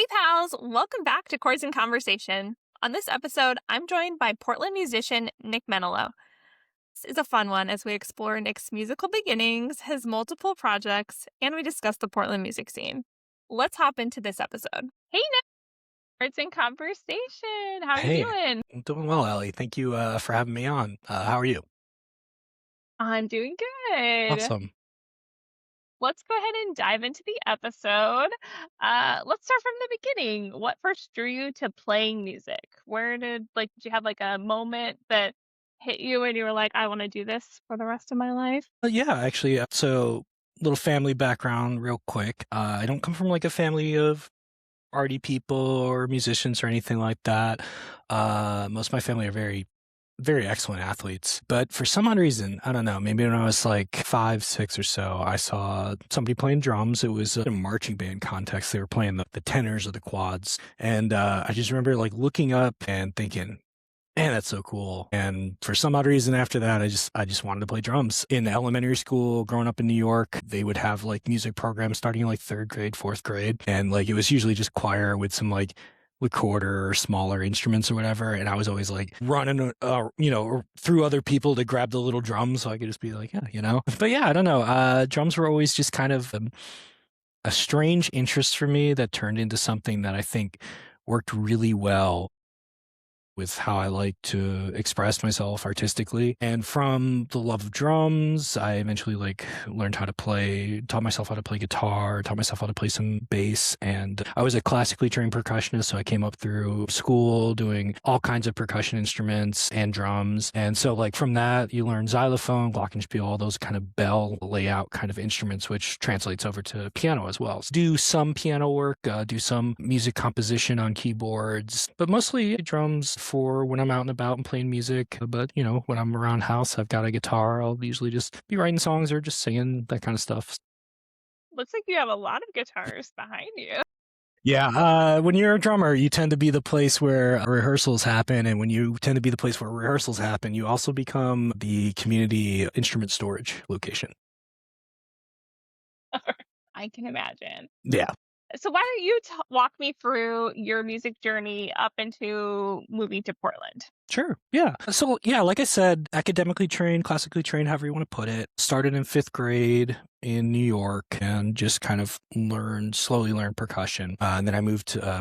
pals, welcome back to Chords in Conversation. On this episode, I'm joined by Portland musician Nick Mentillo. This is a fun one as we explore Nick's musical beginnings, his multiple projects, and we discuss the Portland music scene. Let's hop into this episode. Hey Nick, Chords in Conversation. How are you Hey, doing? I'm doing well, Ellie. Thank you for having me on. How are you? I'm doing good. Awesome. Let's go ahead and dive into the episode. Let's start from the beginning. What first drew you to playing music? Did you have like a moment that hit you and you were like, I want to do this for the rest of my life? Yeah, actually, so little family background, real quick. I don't come from like a family of arty people or musicians or anything like that. Most of my family are very, very excellent athletes. But for some odd reason, I don't know, maybe when I was like 5, 6 or so, I saw somebody playing drums. It was a marching band context. They were playing the tenors or the quads. And I just remember like looking up and thinking, man, that's so cool. And for some odd reason after that, I just wanted to play drums. In elementary school, growing up in New York, they would have like music programs starting in like 3rd grade, 4th grade. And like it was usually just choir with some like recorder or smaller instruments or whatever. And I was always like running, through other people to grab the little drums so I could just be like, yeah. But yeah, I don't know. Drums were always just kind of a strange interest for me that turned into something that I think worked really well with how I like to express myself artistically. And from the love of drums, I eventually taught myself how to play guitar, taught myself how to play some bass. And I was a classically trained percussionist, so I came up through school doing all kinds of percussion instruments and drums. And so like from that, you learn xylophone, glockenspiel, all those kind of bell layout kind of instruments, which translates over to piano as well. So do some piano work, do some music composition on keyboards, but mostly drums for when I'm out and about and playing music. But, when I'm around house, I've got a guitar. I'll usually just be writing songs or just singing, that kind of stuff. Looks like you have a lot of guitars behind you. Yeah, when you're a drummer, you tend to be the place where rehearsals happen. And when you tend to be the place where rehearsals happen, you also become the community instrument storage location. I can imagine. Yeah. So why don't you walk me through your music journey up into moving to Portland? Sure. Yeah. So, yeah, like I said, academically trained, classically trained, however you want to put it. Started in 5th grade in New York and just kind of slowly learned percussion. And then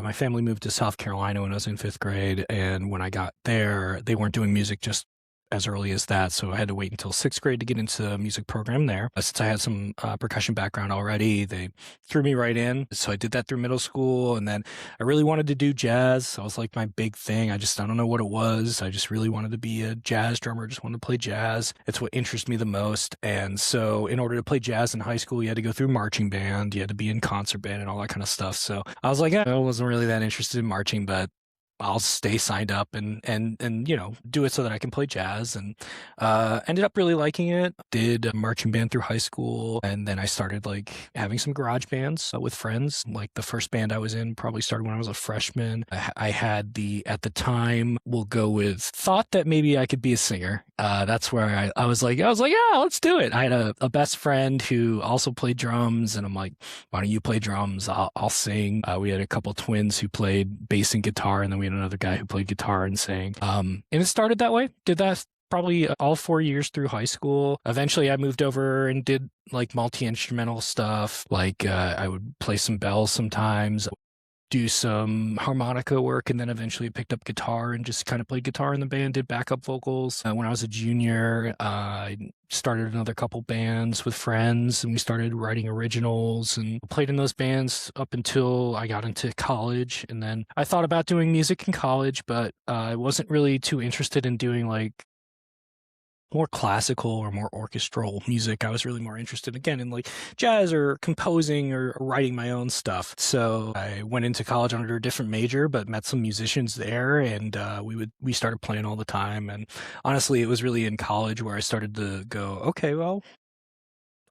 my family moved to South Carolina when I was in 5th grade. And when I got there, they weren't doing music just as early as that. So I had to wait until 6th grade to get into a music program there. Since I had some percussion background already, they threw me right in. So I did that through middle school. And then I really wanted to do jazz. So it was like my big thing. I don't know what it was. I just really wanted to be a jazz drummer. Just wanted to play jazz. It's what interests me the most. And so in order to play jazz in high school, you had to go through marching band. You had to be in concert band and all that kind of stuff. So I was like, I wasn't really that interested in marching, but I'll stay signed up and do it so that I can play jazz, and ended up really liking it. Did a marching band through high school, and then I started like having some garage bands with friends. Like the first band I was in probably started when I was a freshman. I had at the time, thought that maybe I could be a singer. That's where I was like, yeah, let's do it. I had a best friend who also played drums, and I'm like, why don't you play drums? I'll sing. We had a couple twins who played bass and guitar, and then we had another guy who played guitar and sang. And it started that way. Did that probably all 4 years through high school. Eventually I moved over and did like multi-instrumental stuff. Like I would play some bells sometimes, do some harmonica work, and then eventually picked up guitar and just kind of played guitar in the band, did backup vocals. When I was a junior, I started another couple bands with friends, and we started writing originals and played in those bands up until I got into college. And then I thought about doing music in college, but I wasn't really too interested in doing like more classical or more orchestral music. I was really more interested again in like jazz or composing or writing my own stuff. So I went into college under a different major, but met some musicians there, and we started playing all the time. And honestly, it was really in college where I started to go, okay, well,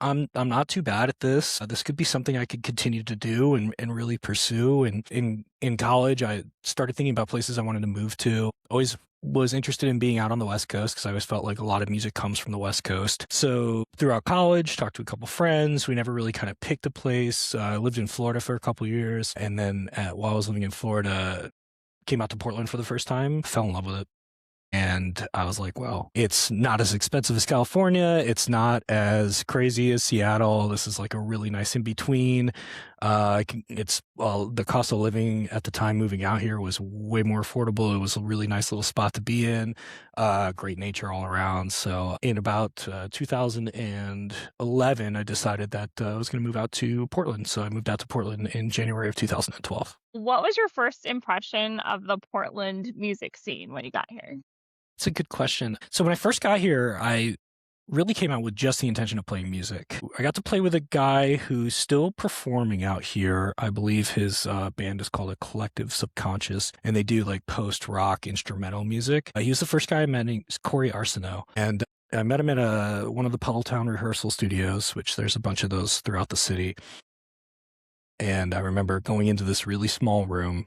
I'm not too bad at this. This could be something I could continue to do and really pursue. And in college, I started thinking about places I wanted to move to. Always was interested in being out on the West Coast because I always felt like a lot of music comes from the West Coast. So throughout college, talked to a couple friends. We never really kind of picked a place. I lived in Florida for a couple years, and then while I was living in Florida, came out to Portland for the first time. Fell in love with it. And I was like, well, it's not as expensive as California. It's not as crazy as Seattle. This is like a really nice in between. It's the cost of living at the time moving out here was way more affordable. It was a really nice little spot to be in. Great nature all around. So in about 2011, I decided that I was going to move out to Portland. So I moved out to Portland in January of 2012. What was your first impression of the Portland music scene when you got here? It's a good question. So when I first got here, I really came out with just the intention of playing music. I got to play with a guy who's still performing out here. I believe his band is called a Collective Subconscious, and they do like post-rock instrumental music. He was the first guy I met. He's Corey Arsenault, and I met him at one of the Puddletown rehearsal studios, which there's a bunch of those throughout the city. And I remember going into this really small room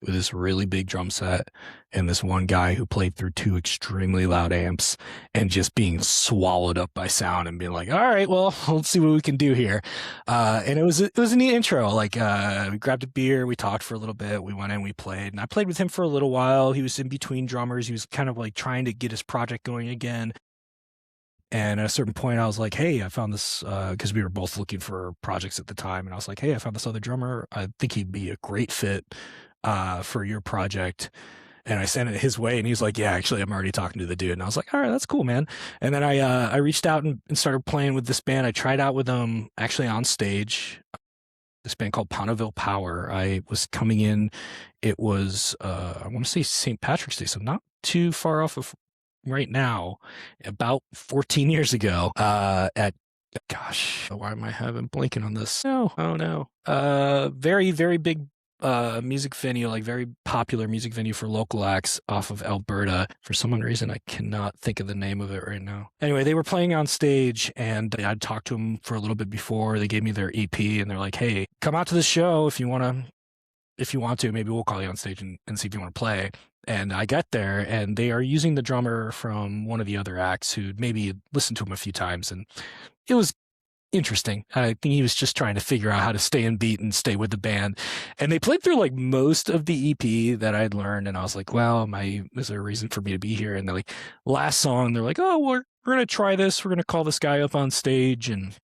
with this really big drum set and this one guy who played through two extremely loud amps and just being swallowed up by sound and being like, all right, well, let's see what we can do here. And it was a neat intro. Like, we grabbed a beer, we talked for a little bit, we went in, we played, and I played with him for a little while. He was in between drummers. He was kind of like trying to get his project going again. And at a certain point, I was like, hey, I found this, because we were both looking for projects at the time. And I was like, hey, I found this other drummer. I think he'd be a great fit for your project. And I sent it his way, and he was like, yeah, actually, I'm already talking to the dude. And I was like, all right, that's cool, man. And then I reached out and started playing with this band. I tried out with them actually on stage, this band called Bonneville Power. I was coming in. It was, I want to say St. Patrick's Day, so not too far off of right now, about 14 years ago, at gosh, why am I having blanking on this? No, oh no. Very, very big music venue, like very popular music venue for local acts off of Alberta. For some reason, I cannot think of the name of it right now. Anyway, they were playing on stage, and I'd talked to them for a little bit before. They gave me their EP, and they're like, hey, come out to the show if you want to. If you want to, maybe we'll call you on stage and see if you want to play. And I got there, and they are using the drummer from one of the other acts who maybe listened to him a few times. And it was interesting. I think he was just trying to figure out how to stay in beat and stay with the band. And they played through like most of the EP that I'd learned. And I was like, well, is there a reason for me to be here? And they're like, last song, they're like, oh, we're going to try this. We're going to call this guy up on stage and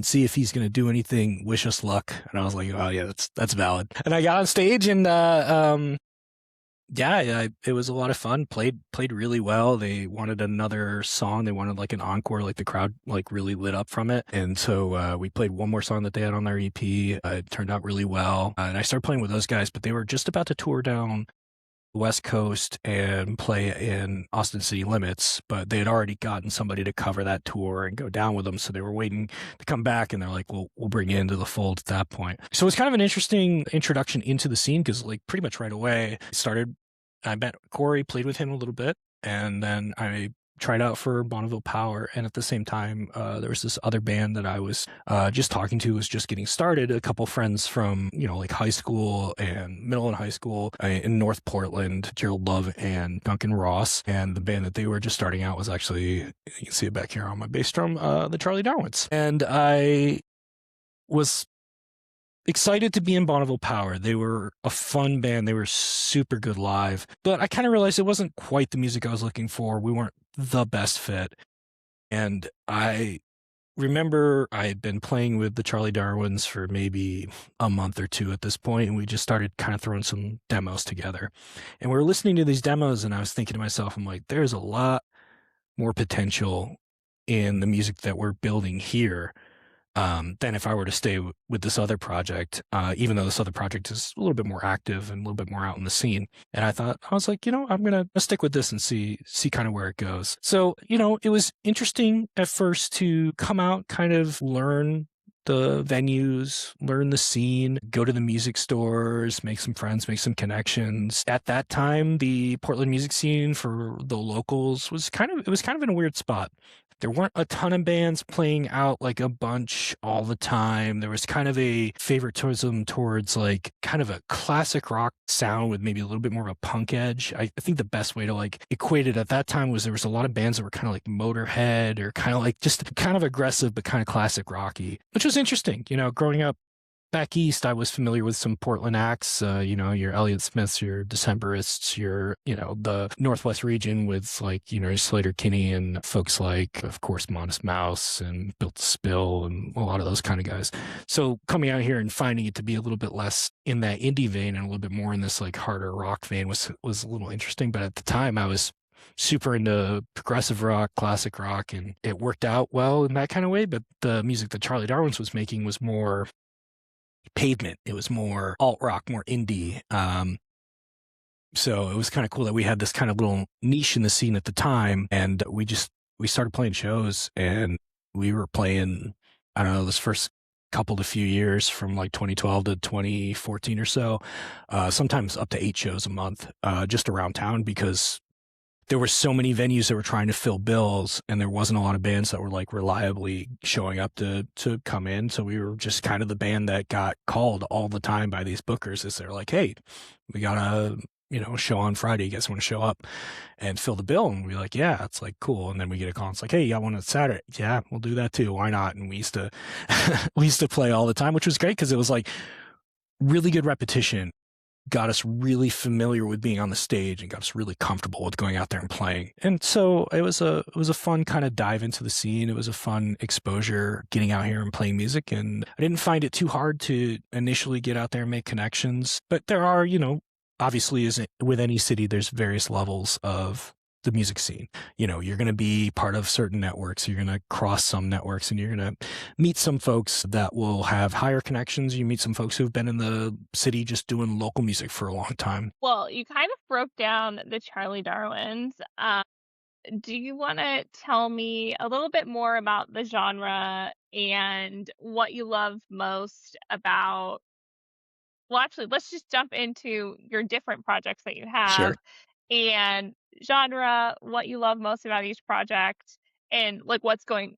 see if he's going to do anything. Wish us luck. And I was like, oh yeah, that's valid. And I got on stage, and yeah, it was a lot of fun. Played really well. They wanted another song. They wanted like an encore. Like the crowd like really lit up from it. And so we played one more song that they had on their EP. It turned out really well. And I started playing with those guys, but they were just about to tour down West Coast and play in Austin City Limits, but they had already gotten somebody to cover that tour and go down with them. So they were waiting to come back, and they're like, well, we'll bring you into the fold at that point. So it's kind of an interesting introduction into the scene because like pretty much right away I met Corey, played with him a little bit, and then I tried out for Bonneville Power. And at the same time, there was this other band that I was just talking to, was just getting started. A couple friends from, like high school and middle and high school in North Portland, Gerald Love and Duncan Ross. And the band that they were just starting out was actually, you can see it back here on my bass drum, the Charlie Darwins. And I was excited to be in Bonneville Power. They were a fun band. They were super good live, but I kind of realized it wasn't quite the music I was looking for. We weren't the best fit. And I remember I had been playing with the Charlie Darwins for maybe a month or two at this point, and we just started kind of throwing some demos together. And we were listening to these demos, and I was thinking to myself, I'm like, there's a lot more potential in the music that we're building here than if I were to stay with this other project, even though this other project is a little bit more active and a little bit more out in the scene. And I was like, I'm going to stick with this and see kind of where it goes. So, it was interesting at first to come out, kind of learn the venues, learn the scene, go to the music stores, make some friends, make some connections. At that time, the Portland music scene for the locals was kind of in a weird spot. there weren't a ton of bands playing out like a bunch all the time. There was kind of a favoritism towards like kind of a classic rock sound with maybe a little bit more of a punk edge. I think the best way to like equate it at that time was there was a lot of bands that were kind of like Motorhead or kind of like just kind of aggressive but kind of classic rocky, which was interesting. Growing up back east, I was familiar with some Portland acts, your Elliott Smiths, your Decemberists, the Northwest region with like, your Slater Kinney and folks like, of course, Modest Mouse and Built to Spill and a lot of those kind of guys. So coming out here and finding it to be a little bit less in that indie vein and a little bit more in this like harder rock vein was a little interesting. But at the time, I was super into progressive rock, classic rock, and it worked out well in that kind of way. But the music that Charlie Darwin's was making was more pavement. It was more alt rock, more indie. So it was kind of cool that we had this kind of little niche in the scene at the time, and we started playing shows, and we were playing, I don't know, this first couple to few years from like 2012 to 2014 or so, sometimes up to 8 shows a month, just around town, because there were so many venues that were trying to fill bills, and there wasn't a lot of bands that were like reliably showing up to come in. So we were just kind of the band that got called all the time by these bookers as they're like, hey, we got a show on Friday. You guys want to show up and fill the bill? And we're like, yeah, it's like cool. And then we get a call. It's like, hey, you got one on Saturday? Yeah, we'll do that too. Why not? And we used to we used to play all the time, which was great because it was like really good repetition, got us really familiar with being on the stage and got us really comfortable with going out there and playing. And so it was a fun kind of dive into the scene. It was a fun exposure getting out here and playing music. And I didn't find it too hard to initially get out there and make connections. But there are, obviously as with any city, there's various levels of the music scene. You're going to be part of certain networks. You're going to cross some networks and you're going to meet some folks that will have higher connections. You meet some folks who've been in the city just doing local music for a long time. Well, you kind of broke down the Charlie Darwins. Do you want to tell me a little bit more about the genre and what you love most about? Well, actually, let's just jump into your different projects that you Sure. have and genre, what you love most about each project, and like what's going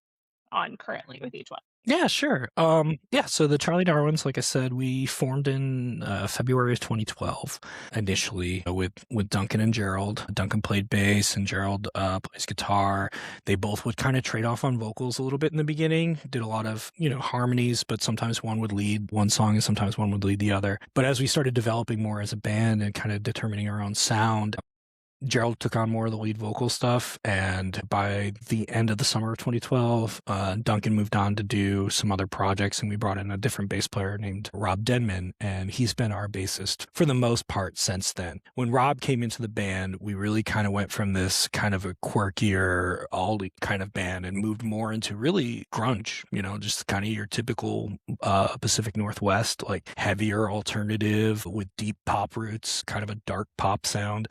on currently with each one. Yeah, sure. So the Charlie Darwins, like I said, we formed in February of 2012 initially with Duncan and Gerald. Duncan played bass and Gerald plays guitar. They both would kind of trade off on vocals a little bit in the beginning, did a lot of, harmonies, but sometimes one would lead one song and sometimes one would lead the other. But as we started developing more as a band and kind of determining our own sound, Gerald took on more of the lead vocal stuff, and by the end of the summer of 2012, Duncan moved on to do some other projects, and we brought in a different bass player named Rob Denman, and he's been our bassist for the most part since then. When Rob came into the band, we really kind of went from this kind of a quirkier, all kind of band and moved more into really grunge, just kind of your typical Pacific Northwest, like heavier alternative with deep pop roots, kind of a dark pop sound.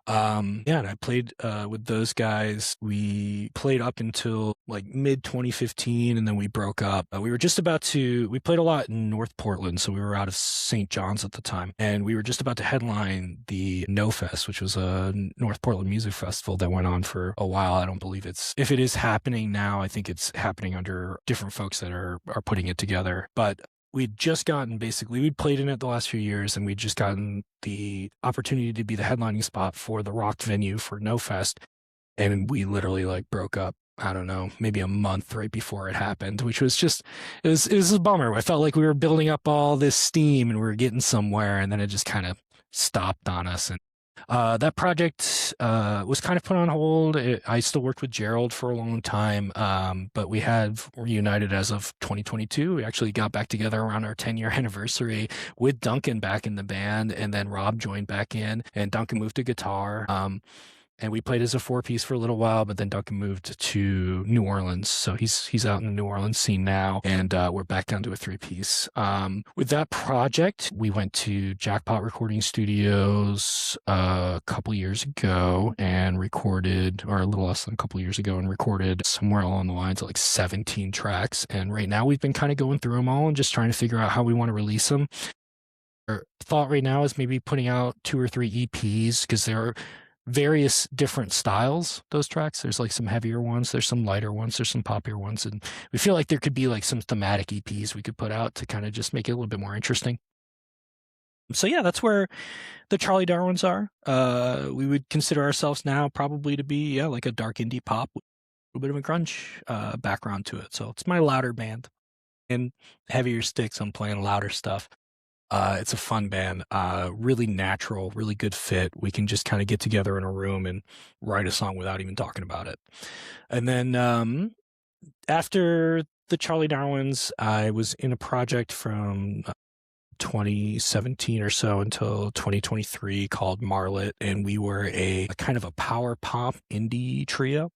And I played with those guys. We played up until like mid 2015, and then we broke up. We played a lot in North Portland, so we were out of St. John's at the time, and we were just about to headline the No Fest, which was a North Portland music festival that went on for a while. I don't believe if it is happening now, I think it's happening under different folks that are putting it together. But we'd played in it the last few years, and we'd just gotten the opportunity to be the headlining spot for the rock venue for No Fest. And we literally like broke up, I don't know, maybe a month right before it happened, which was it was a bummer. I felt like we were building up all this steam and we were getting somewhere, and then it just kind of stopped on us. And that project was kind of put on hold. I still worked with Gerald for a long time, but we have reunited as of 2022. We actually got back together around our 10-year anniversary with Duncan back in the band, and then Rob joined back in, and Duncan moved to guitar. And we played as a 4-piece for a little while, but then Duncan moved to New Orleans. So he's out in the New Orleans scene now, and we're back down to a 3-piece. With that project, we went to Jackpot Recording Studios a couple years ago and recorded, or a little less than a couple years ago, and recorded somewhere along the lines of like 17 tracks. And right now we've been kind of going through them all and just trying to figure out how we want to release them. Our thought right now is maybe putting out 2 or 3 EPs, because various different styles, those tracks. There's like some heavier ones, there's some lighter ones, there's some poppier ones. And we feel like there could be like some thematic EPs we could put out to kind of just make it a little bit more interesting. So yeah, that's where the Charlie Darwins are. We would consider ourselves now probably to be, yeah, like a dark indie pop with a little bit of a grunge background to it. So it's my louder band. And heavier sticks, I'm playing louder stuff. It's a fun band, really natural, really good fit. We can just kind of get together in a room and write a song without even talking about it. And then after the Charlie Darwins, I was in a project from 2017 or so until 2023 called Marlet, and we were a kind of a power pop indie trio.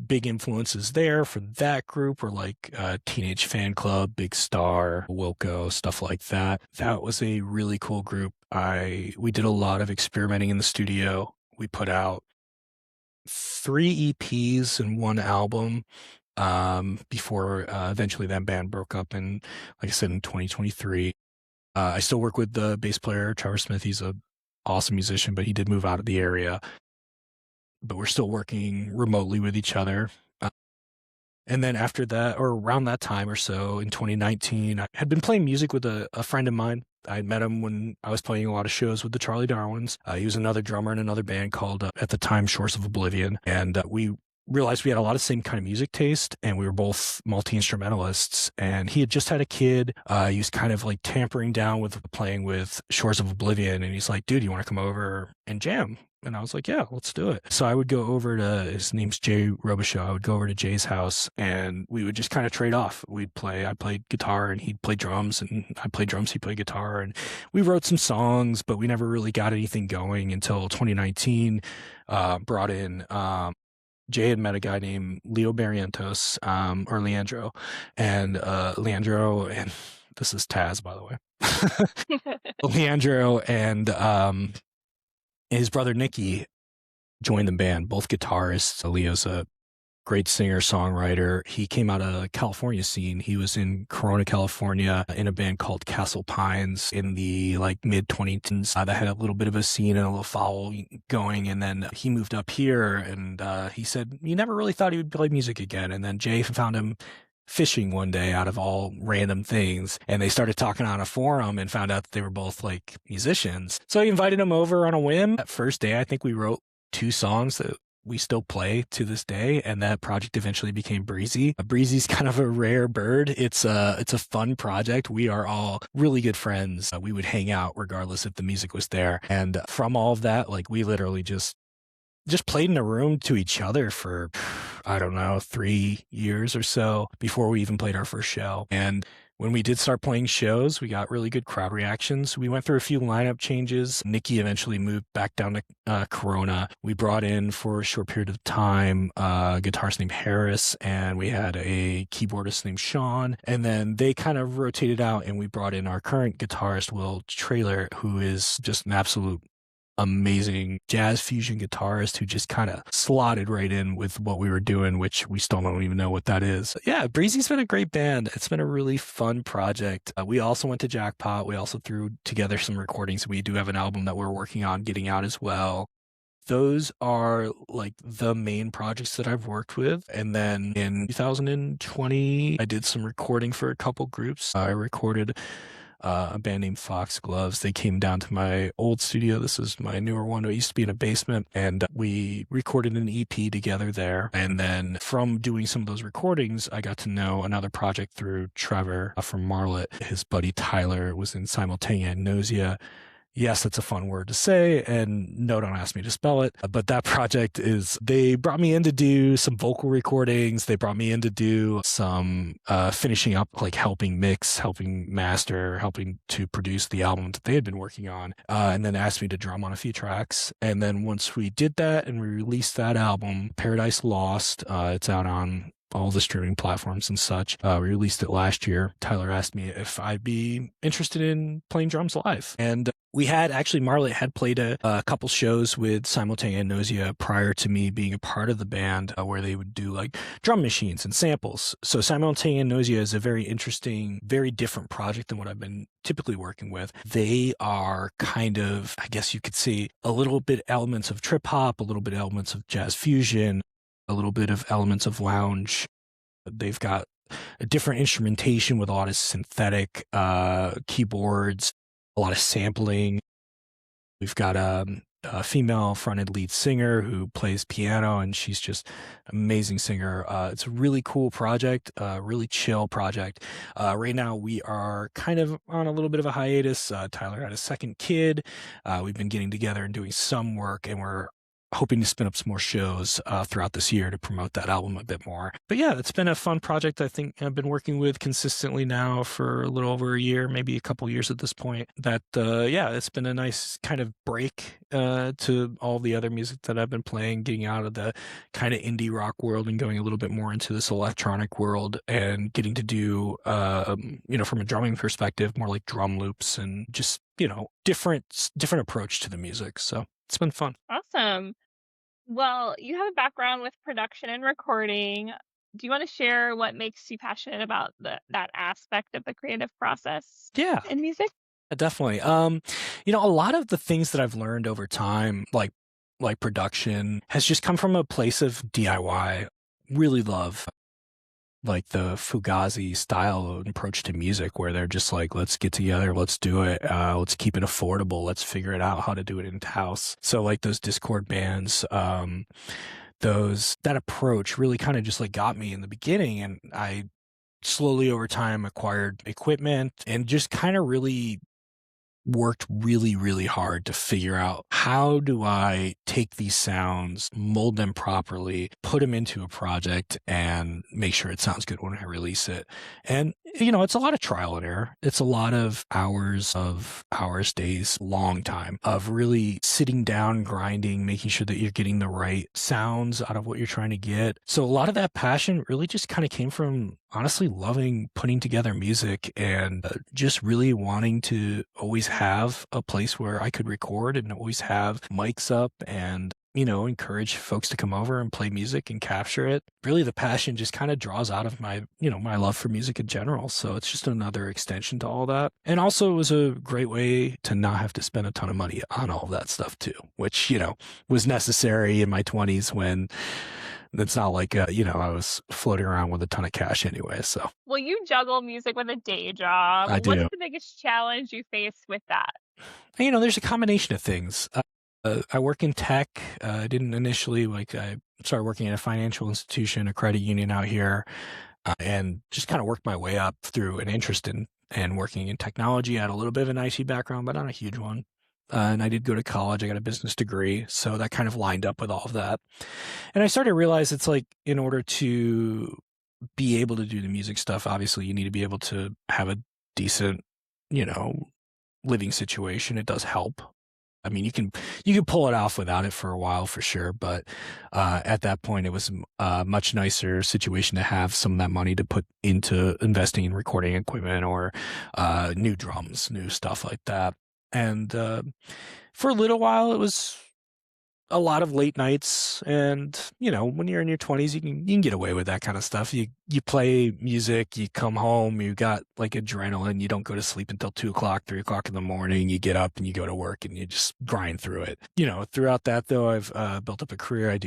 Big influences there for that group were like Teenage Fan Club, Big Star, Wilco, stuff like that. That was a really cool group. We did a lot of experimenting in the studio. We put out 3 EPs and 1 album before eventually that band broke up in, like I said, in 2023. I still work with the bass player, Trevor Smith. He's an awesome musician, but he did move out of the area. But we're still working remotely with each other. And then after that, or around that time or so in 2019, I had been playing music with a friend of mine. I had met him when I was playing a lot of shows with the Charlie Darwins. He was another drummer in another band called, at the time, Shores of Oblivion. And we realized we had a lot of same kind of music taste, and we were both multi-instrumentalists. And he had just had a kid. He was kind of like tampering down with playing with Shores of Oblivion. And he's like, dude, you want to come over and jam? And I was like, yeah, let's do it. So I would go over to, his name's Jay Robichaud. I would go over to Jay's house and we would just kind of trade off. I played guitar and he'd play drums, and I played drums, he'd play guitar. And we wrote some songs, but we never really got anything going until 2019, brought in, Jay had met a guy named Leo Barrientos, or Leandro. And Leandro, and this is Taz, by the way. Leandro and his brother Nicky joined the band, both guitarists. Leo's a great singer, songwriter. He came out of California scene. He was in Corona, California in a band called Castle Pines in the like mid 2010s that had a little bit of a scene and a little foul going. And then he moved up here, and he said he never really thought he would play music again. And then Jay found him fishing one day out of all random things, and they started talking on a forum and found out that they were both like musicians. So he invited him over on a whim. That first day, I think we wrote 2 songs that we still play to this day, and that project eventually became Breezy. Breezy's kind of a rare bird. It's a fun project. We are all really good friends. We would hang out regardless if the music was there. And from all of that, like we literally just played in a room to each other for, I don't know, 3 years or so before we even played our first show. And when we did start playing shows, we got really good crowd reactions. We went through a few lineup changes. Nicky eventually moved back down to Corona. We brought in for a short period of time a guitarist named Harris, and we had a keyboardist named Sean. And then they kind of rotated out, and we brought in our current guitarist, Will Trailer, who is just an absolute amazing jazz fusion guitarist who just kind of slotted right in with what we were doing, which we still don't even know what that is. Yeah, Breezy's been a great band. It's been a really fun project. We also went to Jackpot. We also threw together some recordings. We do have an album that we're working on getting out as well. Those are like the main projects that I've worked with. And then in 2020, I did some recording for a couple groups. I recorded a band named Fox Gloves. They came down to my old studio. This is my newer one. It used to be in a basement, and we recorded an EP together there. And then from doing some of those recordings, I got to know another project through Trevor from Marlet. His buddy Tyler was in Simultaneosia. Yes, that's a fun word to say, and no, don't ask me to spell it. But that project they brought me in to do some vocal recordings. They brought me in to do some finishing up, like helping mix, helping master, helping to produce the album that they had been working on, and then asked me to drum on a few tracks. And then once we did that and we released that album, Paradise Lost, it's out on all the streaming platforms and such. We released it last year. Tyler asked me if I'd be interested in playing drums live. And we had actually, Marlet had played a couple shows with Simultaneous Nausea prior to me being a part of the band, where they would do like drum machines and samples. So Simultaneous Nausea is a very interesting, very different project than what I've been typically working with. They are kind of, I guess you could say, a little bit elements of trip hop, a little bit elements of jazz fusion, a little bit of elements of lounge. They've got a different instrumentation with a lot of synthetic keyboards, a lot of sampling. We've got a female fronted lead singer who plays piano, and she's just an amazing singer. It's a really cool project, really chill project. Right now we are kind of on a little bit of a hiatus. Tyler had a second kid. We've been getting together and doing some work, and we're hoping to spin up some more shows throughout this year to promote that album a bit more. But yeah, it's been a fun project. I think I've been working with consistently now for a little over a year, maybe a couple years at this point. That yeah, it's been a nice kind of break to all the other music that I've been playing, getting out of the kind of indie rock world and going a little bit more into this electronic world, and getting to do from a drumming perspective, more like drum loops and just different approach to the music. So it's been fun. Awesome. Well, you have a background with production and recording. Do you want to share what makes you passionate about that aspect of the creative process Yeah, in music? definitely. A lot of the things that I've learned over time, like production, has just come from a place of DIY. Really love like the Fugazi style approach to music, where they're just like, let's get together, let's do it, let's keep it affordable, let's figure it out how to do it in house. So like those Discord bands, that approach really kind of just like got me in the beginning, and I slowly over time acquired equipment and just kind of really worked really, really hard to figure out, how do I take these sounds, mold them properly, put them into a project, and make sure it sounds good when I release it. And, it's a lot of trial and error. It's a lot of hours, days, long time of really sitting down, grinding, making sure that you're getting the right sounds out of what you're trying to get. So a lot of that passion really just kind of came from honestly loving putting together music, and just really wanting to always have a place where I could record and always have mics up, and encourage folks to come over and play music and capture it. Really, the passion just kind of draws out of my love for music in general. So it's just another extension to all that. And also, it was a great way to not have to spend a ton of money on all of that stuff too, which, was necessary in my 20s, when it's not like, I was floating around with a ton of cash anyway. So Well, you juggle music with a day job. I What's do. the biggest challenge you face with that? There's a combination of things. I work in tech. I didn't initially, I started working at a financial institution, a credit union out here, and just kind of worked my way up through an interest in working in technology. I had a little bit of an IT background, but not a huge one. And I did go to college. I got a business degree. So that kind of lined up with all of that. And I started to realize, it's like, in order to be able to do the music stuff, obviously you need to be able to have a decent, living situation. It does help. I mean, you can pull it off without it for a while for sure, but at that point, it was a much nicer situation to have some of that money to put into investing in recording equipment, or new drums, new stuff like that. And for a little while, it was a lot of late nights, and when you're in your 20s, you can get away with that kind of stuff. You play music, you come home, you got like adrenaline, you don't go to sleep until 2 o'clock, 3 o'clock in the morning. You get up and you go to work, and you just grind through it. Throughout that though, I've built up a career. I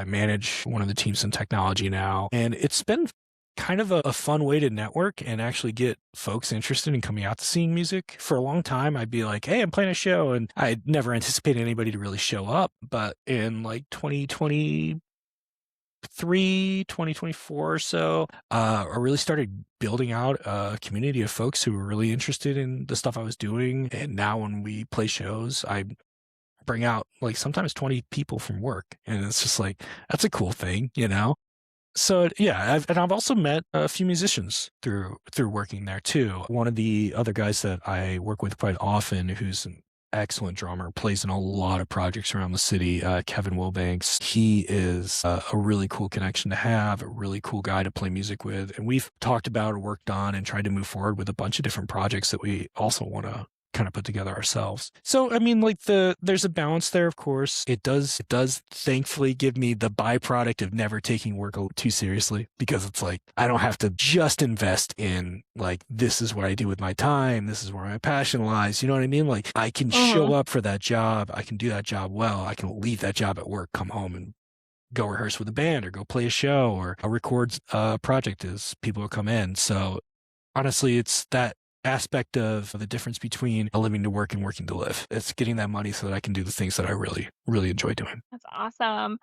manage one of the teams in technology now, and it's been kind of a fun way to network and actually get folks interested in coming out to seeing music. For a long time, I'd be like, hey, I'm playing a show, and I'd never anticipated anybody to really show up. But in like 2023, 2024 or so, I really started building out a community of folks who were really interested in the stuff I was doing. And now when we play shows, I bring out like sometimes 20 people from work, and it's just like, that's a cool thing. So yeah, I've also met a few musicians through working there too. One of the other guys that I work with quite often, who's excellent drummer, plays in a lot of projects around the city. Kevin Wilbanks, he is a really cool connection to have, a really cool guy to play music with. And we've talked about, worked on, and tried to move forward with a bunch of different projects that we also want to kind of put together ourselves. So I mean, like there's a balance there, of course. It does thankfully give me the byproduct of never taking work too seriously, because it's like I don't have to just invest in like this is what I do with my time, this is where my passion lies. You know what I mean? Like I can show up for that job, I can do that job well, I can leave that job at work, come home and go rehearse with a band or go play a show or a record project as people will come in. So honestly, it's that aspect of the difference between living to work and working to live. It's getting that money so that I can do the things that I really, really enjoy doing. That's awesome.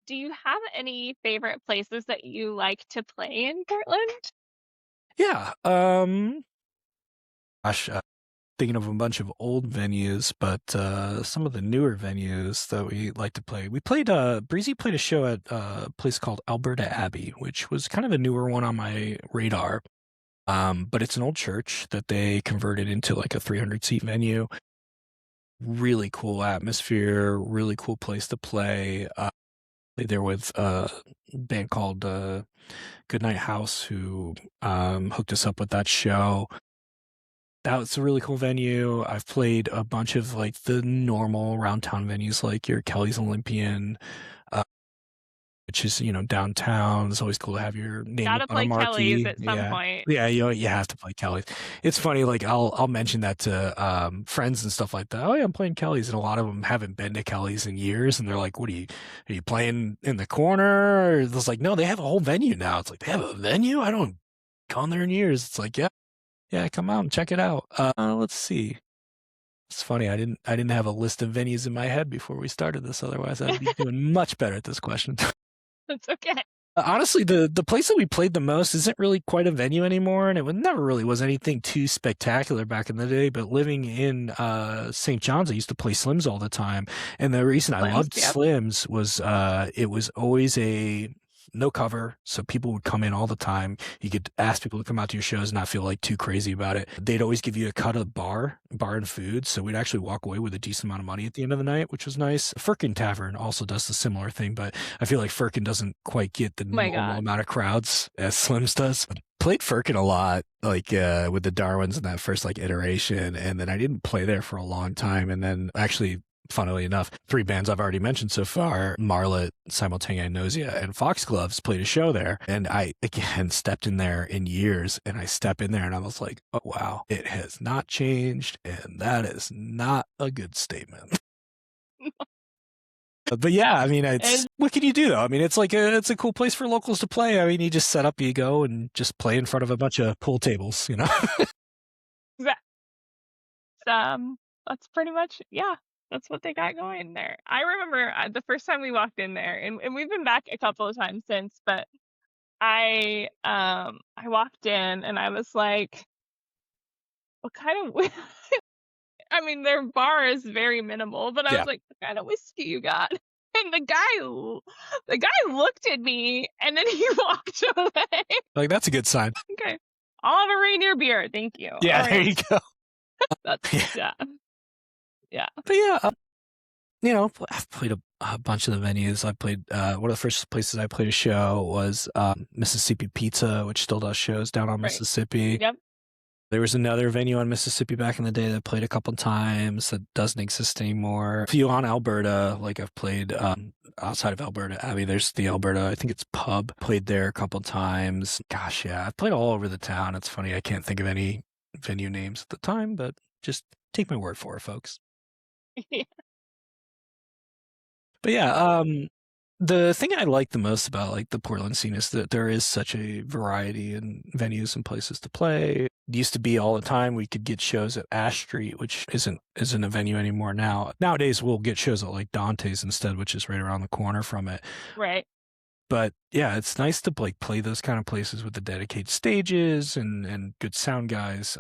Do you have any favorite places that you like to play in Portland? Yeah. Gosh, thinking of a bunch of old venues, but some of the newer venues that we like to play. We played Breezy played a show at a place called Alberta Abbey, which was kind of a newer one on my radar. But it's an old church that they converted into like a 300 seat venue. Really cool atmosphere, really cool place to play. Played there with a band called Goodnight House, who hooked us up with that show. That was a really cool venue. I've played a bunch of like the normal around town venues, like your Kelly's Olympian, uh, which is, downtown. It's always cool to have your name up Gotta on a play Kelly's marquee. at some Yeah. point. Yeah, you have to play Kelly's. It's funny, like I'll mention that to friends and stuff like that. Oh yeah, I'm playing Kelly's, and a lot of them haven't been to Kelly's in years, and they're like, "What are you playing in the corner?" Or it's like, no, they have a whole venue now. It's like they have a venue. I don't gone there in years. It's like, yeah, yeah, come out and check it out. Let's see. It's funny. I didn't have a list of venues in my head before we started this. Otherwise, I'd be doing much better at this question. That's okay. Honestly, the place that we played the most isn't really quite a venue anymore, and it never really was anything too spectacular back in the day. But living in St. John's, I used to play Slims all the time, and the reason I Slims, loved yep. Slims was it was always a no cover, so people would come in all the time. You could ask people to come out to your shows and not feel like too crazy about it. They'd always give you a cut of bar and food, so we'd actually walk away with a decent amount of money at the end of the night, which was nice. Firkin Tavern also does the similar thing, but I feel like Firkin doesn't quite get the My normal God. amount of crowds as Slims does. Played Firkin a lot, like with the Darwins in that first like iteration, and then I didn't play there for a long time, and then actually, funnily enough, 3 bands I've already mentioned so far, Marlet, Simultaneous Nausea, and Foxgloves played a show there. And I, again, stepped in there in years, and I step in there and I was like, oh, wow, it has not changed. And that is not a good statement. But yeah, I mean, it's And what can you do though? I mean, it's a cool place for locals to play. I mean, you just set up, you go and just play in front of a bunch of pool tables, that- that's pretty much, yeah, that's what they got going there. I remember the first time we walked in there, and we've been back a couple of times since, but I walked in and I was like, what kind of I mean, their bar is very minimal, but I was Yeah, like, "What kind of whiskey you got?" And the guy looked at me, and then he walked away. like that's a good sign. Okay. "I'll have a Rainier beer, thank you." Yeah, there you Alright. go. That's Yeah. yeah. Yeah. But yeah, I've played a bunch of the venues. I played one of the first places I played a show was Mississippi Pizza, which still does shows down on Right. Mississippi. Yep. There was another venue on Mississippi back in the day that played a couple times that doesn't exist anymore. A few on Alberta, like I've played outside of Alberta. I mean, there's the Alberta, I think it's Pub. Played there a couple times. Gosh, yeah, I've played all over the town. It's funny, I can't think of any venue names at the time, but just take my word for it, folks. Yeah. But yeah, the thing I like the most about like the Portland scene is that there is such a variety in venues and places to play. It used to be all the time we could get shows at Ash Street, which isn't a venue anymore now. Nowadays we'll get shows at like Dante's instead, which is right around the corner from it. Right. But yeah, it's nice to like play those kind of places with the dedicated stages and good sound guys.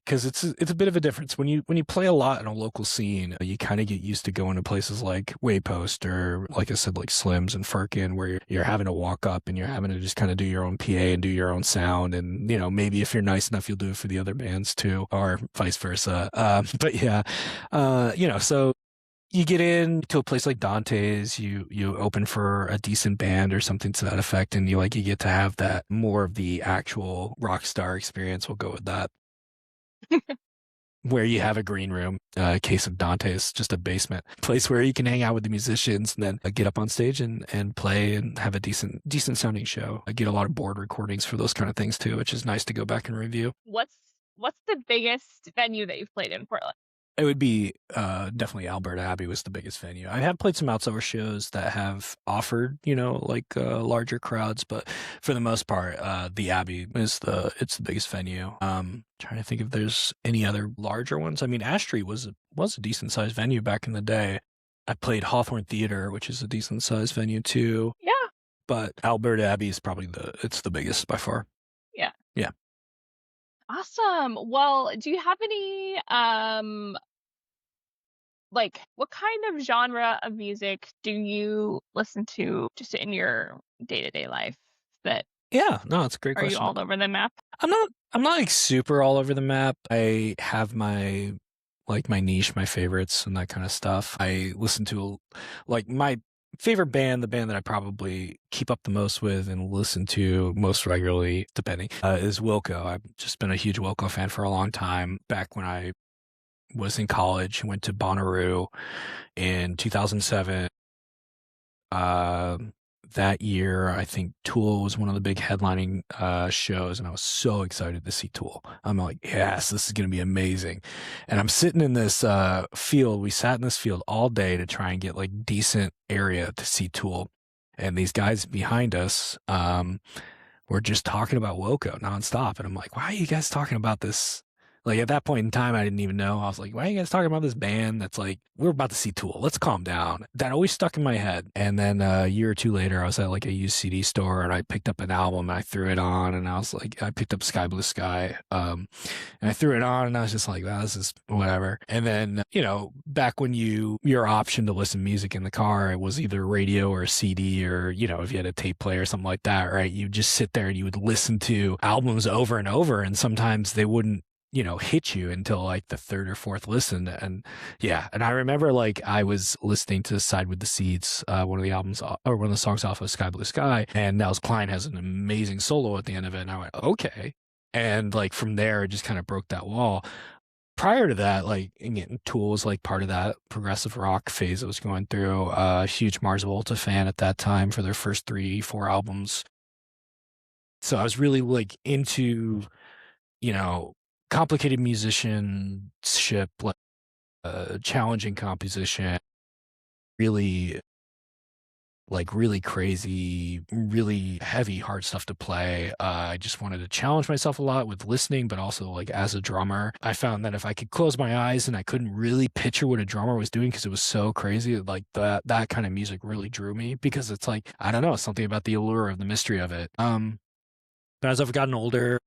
because it's a bit of a difference when you play a lot in a local scene. You kind of get used to going to places like Waypost or, like I said, like Slim's and Firkin, where you're having to walk up and you're having to just kind of do your own PA and do your own sound, and maybe if you're nice enough, you'll do it for the other bands too, or vice versa. But yeah, so you get into a place like Dante's, you open for a decent band or something to that effect, and you get to have that more of the actual rock star experience. We'll go with that, where you have a green room. Case of Dante's, just a basement place where you can hang out with the musicians and then get up on stage and play and have a decent sounding show. I get a lot of board recordings for those kind of things too, which is nice to go back and review. What's the biggest venue that you've played in Portland? It would be definitely Alberta Abbey was the biggest venue. I have played some outdoor shows that have offered, larger crowds, but for the most part, the Abbey is it's the biggest venue. Trying to think if there's any other larger ones. I mean, Ash Street was a decent sized venue back in the day. I played Hawthorne Theater, which is a decent sized venue too. Yeah. But Alberta Abbey is probably it's the biggest by far. Yeah. Yeah. Awesome. Well, do you have any like what kind of genre of music do you listen to just in your day-to-day life that Yeah, no, it's a great are you question. all over the map? I'm not like super all over the map. I have my niche, my favorites and that kind of stuff. I listen to like my favorite band, the band that I probably keep up the most with and listen to most regularly, depending, is Wilco. I've just been a huge Wilco fan for a long time. Back when I was in college, went to Bonnaroo in 2007. That year, I think Tool was one of the big headlining shows, and I was so excited to see Tool. I'm like, yes, this is going to be amazing. And I'm sitting in this field. We sat in this field all day to try and get like decent area to see Tool. And these guys behind us were just talking about Wilco nonstop. And I'm like, why are you guys talking about this? Like at that point in time, I didn't even know. I was like, why are you guys talking about this band that's like, we're about to see Tool. Let's calm down. That always stuck in my head. And then a year or two later, I was at like a used CD store and I picked up an album and I threw it on and I was like, I picked up Sky Blue Sky. And I threw it on and I was just like, wow, this is whatever. And then, back when your option to listen to music in the car, it was either radio or a CD or, if you had a tape player or something like that, right? You just sit there and you would listen to albums over and over. And sometimes they wouldn't, hit you until like the third or fourth listen. And yeah. And I remember like I was listening to Side with the Seeds, one of the albums or one of the songs off of Sky Blue Sky. And Nels Klein has an amazing solo at the end of it. And I went, okay. And like from there, it just kind of broke that wall. Prior to that, like again, Tool was like part of that progressive rock phase I was going through. Huge Mars Volta fan at that time for their first 3-4 albums. So I was really like into, complicated musicianship, like challenging composition, really crazy, really heavy, hard stuff to play. I just wanted to challenge myself a lot with listening, but also like as a drummer, I found that if I could close my eyes and I couldn't really picture what a drummer was doing because it was so crazy, like that kind of music really drew me because it's like, I don't know, something about the allure of the mystery of it. But as I've gotten older,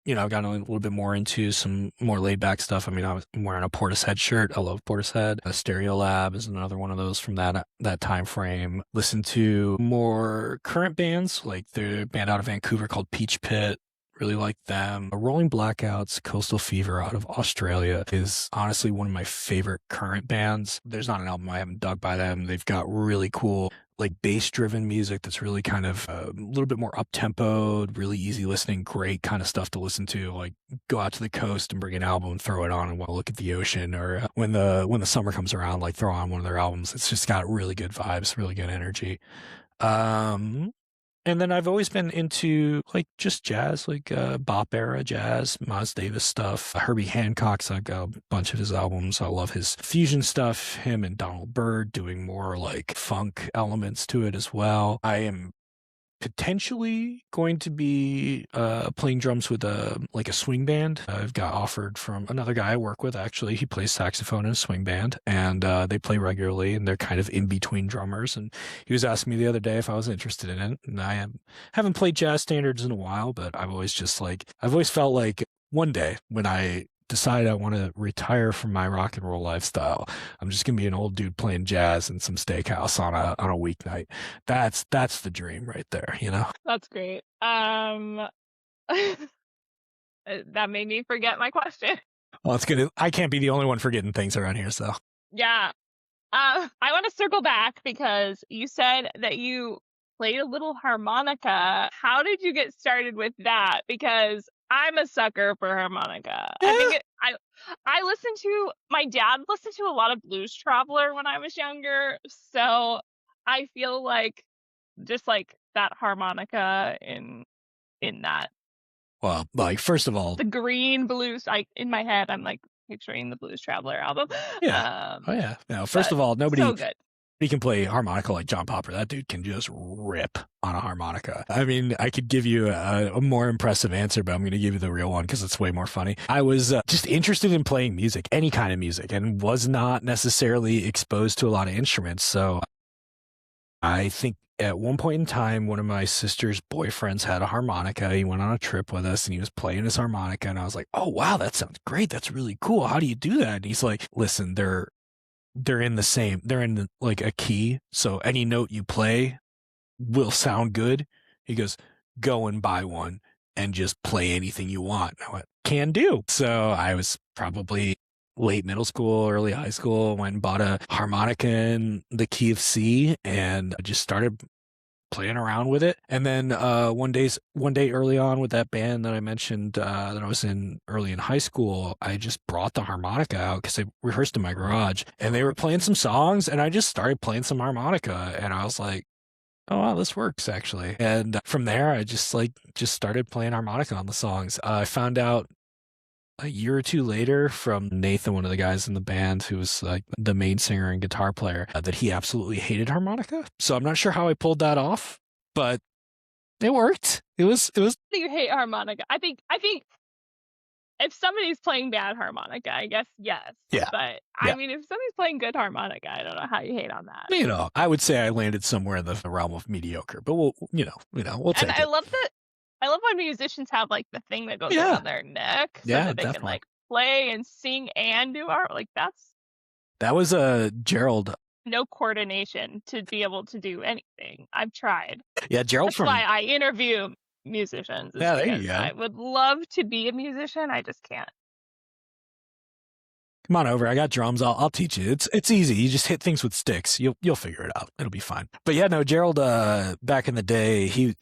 I've gotten a little bit more into some more laid back stuff. I mean, I was wearing a Portishead shirt. I love Portishead. Stereolab is another one of those from that time frame. Listen to more current bands, like the band out of Vancouver called Peach Pit. Really like them. Rolling Blackouts, Coastal Fever out of Australia is honestly one of my favorite current bands. There's not an album I haven't dug by them. They've got really cool like bass-driven music that's really kind of a little bit more up-tempoed, really easy listening, great kind of stuff to listen to. Like go out to the coast and bring an album and throw it on and look at the ocean, or when the summer comes around, like throw on one of their albums. It's just got really good vibes, really good energy. And then I've always been into like just jazz, like bop era jazz, Miles Davis stuff. Herbie Hancock's, I got a bunch of his albums. I love his fusion stuff. Him and Donald Byrd doing more like funk elements to it as well. I am potentially going to be playing drums with a swing band. I've got offered from another guy I work with, actually. He plays saxophone in a swing band, and they play regularly, and they're kind of in between drummers. And he was asking me the other day if I was interested in it, and haven't played jazz standards in a while, but I've always felt like one day when I decide I want to retire from my rock and roll lifestyle, I'm just gonna be an old dude playing jazz in some steakhouse on a weeknight. That's the dream right there, you know? That's great. That made me forget my question. Well, it's good. I can't be the only one forgetting things around here, so. Yeah. I want to circle back because you said that you played a little harmonica. How did you get started with that? Because I'm a sucker for harmonica. I Yeah. think my dad listened to a lot of Blues Traveler when I was younger, so I feel like just like that harmonica in that Well, like first of all, the green blues. In my head, I'm like picturing the Blues Traveler album. yeah. Um, Oh yeah. No, first but of all, nobody so good. he can play harmonica like John Popper. That dude can just rip on a harmonica. I mean, I could give you a more impressive answer, but I'm going to give you the real one because it's way more funny. I was just interested in playing music, any kind of music, and was not necessarily exposed to a lot of instruments. So I think at one point in time, one of my sister's boyfriends had a harmonica. He went on a trip with us and he was playing his harmonica. And I was like, oh, wow, that sounds great. That's really cool. How do you do that? And he's like, listen, they're in like a key. So any note you play will sound good. He goes, go and buy one and just play anything you want. And I went, can do. So I was probably late middle school, early high school, went and bought a harmonica in the key of C and just started playing around with it. And then one day early on with that band that I mentioned that I was in early in high school, I just brought the harmonica out because I rehearsed in my garage and they were playing some songs and I just started playing some harmonica and I was like, oh wow, this works actually. And from there I just started playing harmonica on the songs. I found out a year or two later from Nathan, one of the guys in the band who was like the main singer and guitar player, that he absolutely hated harmonica. So I'm not sure how I pulled that off, but it worked. It was. You hate harmonica. I think if somebody's playing bad harmonica, I guess yes. Yeah. But Yeah. I mean, if somebody's playing good harmonica, I don't know how you hate on that. You know, I would say I landed somewhere in the realm of mediocre, but we'll take And it. I love when musicians have like the thing that goes around their neck so Yeah, that they can definitely. like play and sing and do art. Like That was Gerald. no coordination to be able to do anything. I've tried. Yeah, Gerald That's from. why I interview musicians. Yeah, there you Because go. I would love to be a musician. I just can't. Come on over. I got drums. I'll teach you. It's easy. You just hit things with sticks. You'll figure it out. It'll be fine. But yeah, no, Gerald, back in the day, he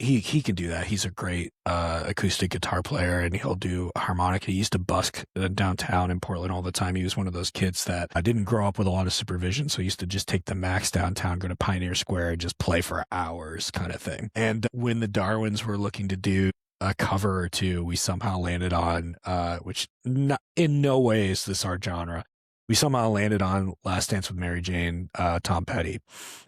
can do that. He's a great acoustic guitar player and he'll do harmonica. He used to busk downtown in Portland all the time. He was one of those kids that I didn't grow up with a lot of supervision, so he used to just take the Max downtown, go to Pioneer Square and just play for hours kind of thing. And when the Darwins were looking to do a cover or two, we somehow landed on, which in no way is this our genre. We somehow landed on Last Dance with Mary Jane, Tom Petty.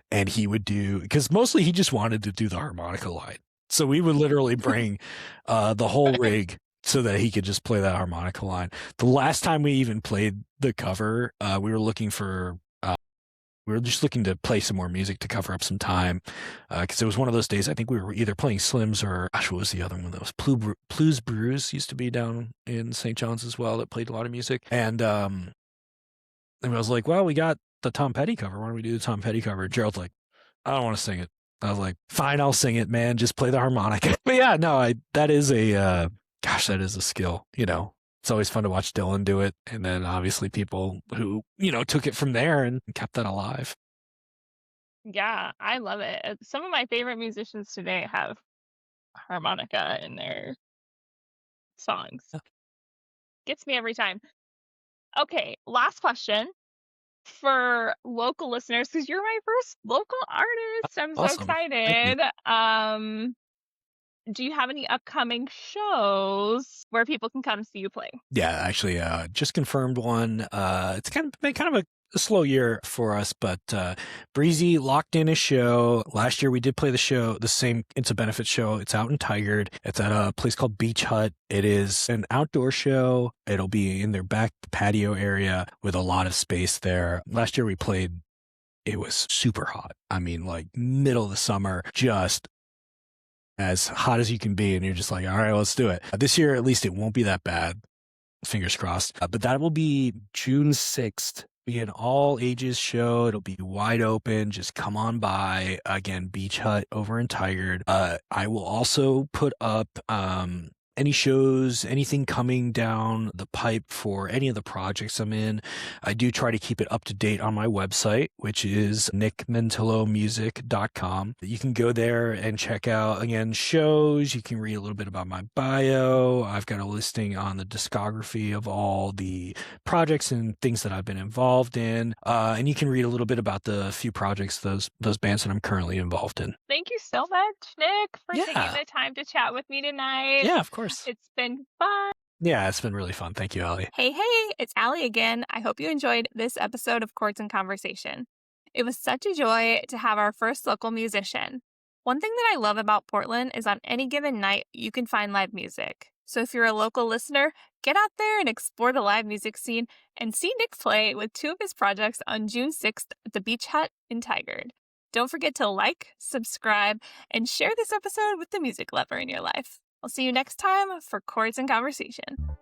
And he would do, because mostly he just wanted to do the harmonica line. So we would literally bring the whole rig so that he could just play that harmonica line. The last time we even played the cover, we were just looking to play some more music to cover up some time, because it was one of those days. I think we were either playing Slims or, gosh, what was the other one? That was Blues Brews used to be down in St. John's as well, that played a lot of music. And I was like, well, we got the Tom Petty cover. Why don't we do the Tom Petty cover? Gerald's like, I don't want to sing it. I was like, fine, I'll sing it, man. Just play the harmonica. But yeah, no, that is a skill, you know. It's always fun to watch Dylan do it. And then obviously people who, took it from there and kept that alive. Yeah, I love it. Some of my favorite musicians today have harmonica in their songs. Yeah. Gets me every time. Okay, last question for local listeners, because you're my first local artist. I'm so Awesome. Thank excited. Do you have any upcoming shows where people can come see you play? Yeah, actually, just confirmed one. It's been kind of a slow year for us, but Breezy locked in a show. Last year we did play it's a benefit show. It's out in Tigard. It's at a place called Beach Hut. It is an outdoor show. It'll be in their back patio area with a lot of space there. Last year we played, it was super hot. I mean, like middle of the summer, just as hot as you can be, and you're just like, all right, let's do it. This year, at least, it won't be that bad. fingers crossed. But that will be June 6th. Be an all ages show. It'll be wide open. Just come on by. Again, Beach Hut over in Tigard. I will also put up any shows, anything coming down the pipe for any of the projects I'm in. I do try to keep it up to date on my website, which is nickmentillomusic.com. You can go there and check out, again, shows. You can read a little bit about my bio. I've got a listing on the discography of all the projects and things that I've been involved in. And you can read a little bit about the few projects, those bands that I'm currently involved in. Thank you so much, Nick, for taking Yeah. the time to chat with me tonight. Yeah, of course. It's been fun. Yeah, it's been really fun. Thank you, Allie. Hey, it's Allie again. I hope you enjoyed this episode of Chords and Conversation. It was such a joy to have our first local musician. One thing that I love about Portland is on any given night, you can find live music. So if you're a local listener, get out there and explore the live music scene and see Nick play with 2 of his projects on June 6th at the Beach Hut in Tigard. Don't forget to like, subscribe, and share this episode with the music lover in your life. I'll see you next time for Chords and Conversation.